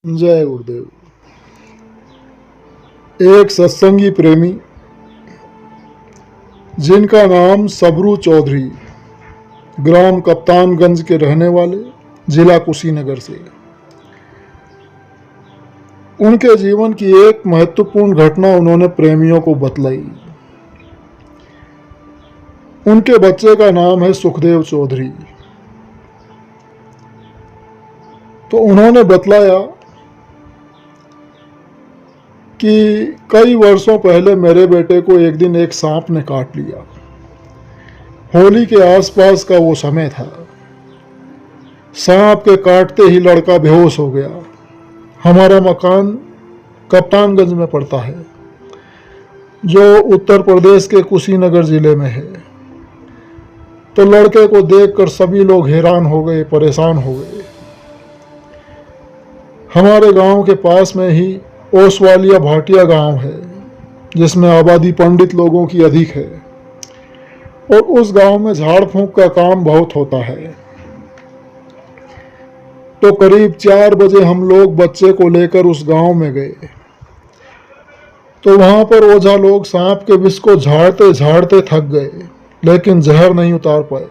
जय गुरुदेव। एक सत्संगी प्रेमी जिनका नाम सबरू चौधरी, ग्राम कप्तानगंज के रहने वाले, जिला कुशीनगर से, उनके जीवन की एक महत्वपूर्ण घटना उन्होंने प्रेमियों को बतलाई। उनके बच्चे का नाम है सुखदेव चौधरी। तो उन्होंने बतलाया कि कई वर्षों पहले मेरे बेटे को एक दिन एक सांप ने काट लिया। होली के आसपास का वो समय था। सांप के काटते ही लड़का बेहोश हो गया। हमारा मकान कप्तानगंज में पड़ता है, जो उत्तर प्रदेश के कुशीनगर जिले में है। तो लड़के को देखकर सभी लोग हैरान हो गए, परेशान हो गए। हमारे गांव के पास में ही ओसवालिया भाटिया गांव है, जिसमें आबादी पंडित लोगों की अधिक है, और उस गांव में झाड़ फूंक का काम बहुत होता है। तो करीब 4 बजे हम लोग बच्चे को लेकर उस गांव में गए। तो वहां पर ओझा लोग सांप के विष को झाड़ते झाड़ते थक गए, लेकिन जहर नहीं उतार पाए।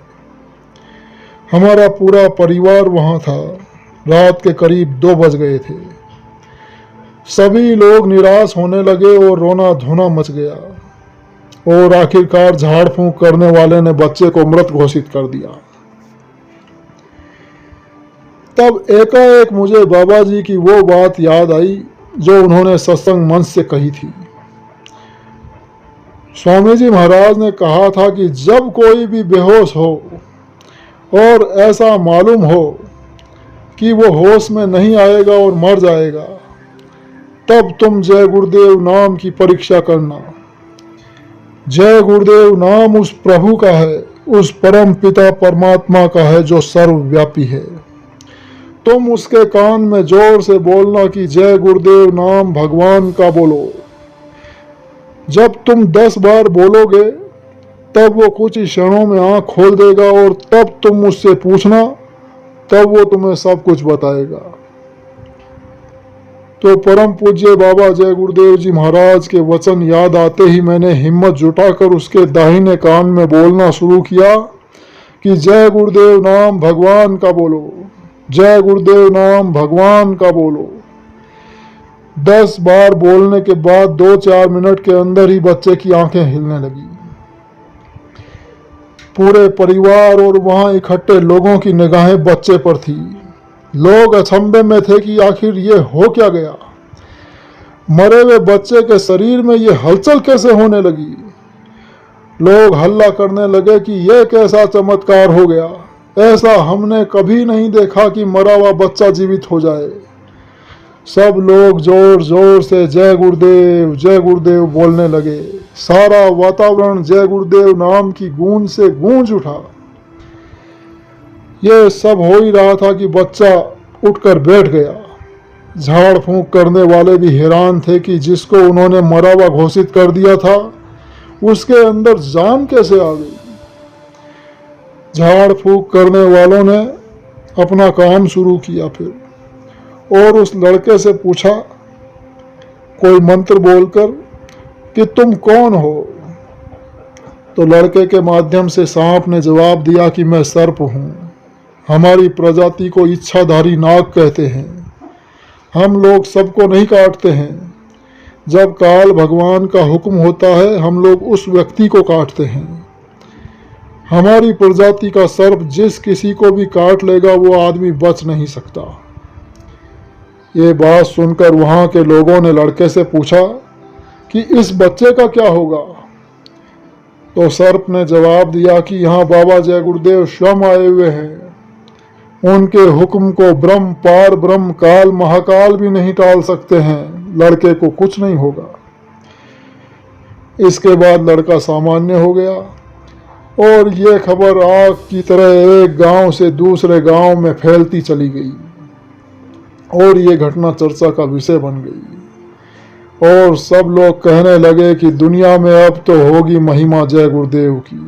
हमारा पूरा परिवार वहां था। रात के करीब 2 बज गए थे। सभी लोग निराश होने लगे और रोना धोना मच गया, और आखिरकार झाड़ फूंक करने वाले ने बच्चे को मृत घोषित कर दिया। तब एकाएक मुझे बाबा जी की वो बात याद आई जो उन्होंने सत्संग मंच से कही थी। स्वामी जी महाराज ने कहा था कि जब कोई भी बेहोश हो और ऐसा मालूम हो कि वो होश में नहीं आएगा और मर जाएगा, तब तुम जय गुरुदेव नाम की परीक्षा करना। जय गुरुदेव नाम उस प्रभु का है, उस परम पिता परमात्मा का है जो सर्वव्यापी है। तुम उसके कान में जोर से बोलना कि जय गुरुदेव नाम भगवान का बोलो। जब तुम 10 बार बोलोगे, तब वो कुछ ही क्षणों में आंख खोल देगा, और तब तुम उससे पूछना, तब वो तुम्हें सब कुछ बताएगा। तो परम पूज्य बाबा जय गुरुदेव जी महाराज के वचन याद आते ही मैंने हिम्मत जुटाकर उसके दाहिने कान में बोलना शुरू किया कि जय गुरुदेव नाम भगवान का बोलो, जय गुरुदेव नाम भगवान का बोलो। 10 बार बोलने के बाद 2-4 मिनट के अंदर ही बच्चे की आंखें हिलने लगी। पूरे परिवार और वहां इकट्ठे लोगों की निगाहें बच्चे पर थी। लोग अचंभे में थे कि आखिर ये हो क्या गया। मरे हुए बच्चे के शरीर में ये हलचल कैसे होने लगी। लोग हल्ला करने लगे कि ये कैसा चमत्कार हो गया, ऐसा हमने कभी नहीं देखा कि मरा हुआ बच्चा जीवित हो जाए। सब लोग जोर जोर से जय गुरुदेव बोलने लगे। सारा वातावरण जय गुरुदेव नाम की गूंज से गूंज उठा। ये सब हो ही रहा था कि बच्चा उठकर बैठ गया। झाड़ फूंक करने वाले भी हैरान थे कि जिसको उन्होंने मरा हुआ घोषित कर दिया था, उसके अंदर जान कैसे आ गई। झाड़ फूंक करने वालों ने अपना काम शुरू किया फिर, और उस लड़के से पूछा कोई मंत्र बोलकर कि तुम कौन हो। तो लड़के के माध्यम से सांप ने जवाब दिया कि मैं सर्प हूँ। हमारी प्रजाति को इच्छाधारी नाग कहते हैं। हम लोग सबको नहीं काटते हैं। जब काल भगवान का हुक्म होता है, हम लोग उस व्यक्ति को काटते हैं। हमारी प्रजाति का सर्प जिस किसी को भी काट लेगा, वो आदमी बच नहीं सकता। ये बात सुनकर वहां के लोगों ने लड़के से पूछा कि इस बच्चे का क्या होगा। तो सर्प ने जवाब दिया कि यहाँ बाबा जय गुरुदेव स्वयं आए हुए हैं। उनके हुक्म को ब्रह्म पार ब्रह्म काल महाकाल भी नहीं टाल सकते हैं। लड़के को कुछ नहीं होगा। इसके बाद लड़का सामान्य हो गया, और ये खबर आग की तरह एक गांव से दूसरे गांव में फैलती चली गई, और ये घटना चर्चा का विषय बन गई। और सब लोग कहने लगे कि दुनिया में अब तो होगी महिमा जय गुरुदेव की।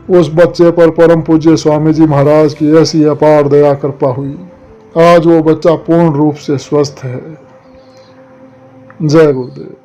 उस बच्चे पर परम पूज्य स्वामी जी महाराज की ऐसी अपार दया कृपा हुई आज वो बच्चा पूर्ण रूप से स्वस्थ है। जय गुरुदेव।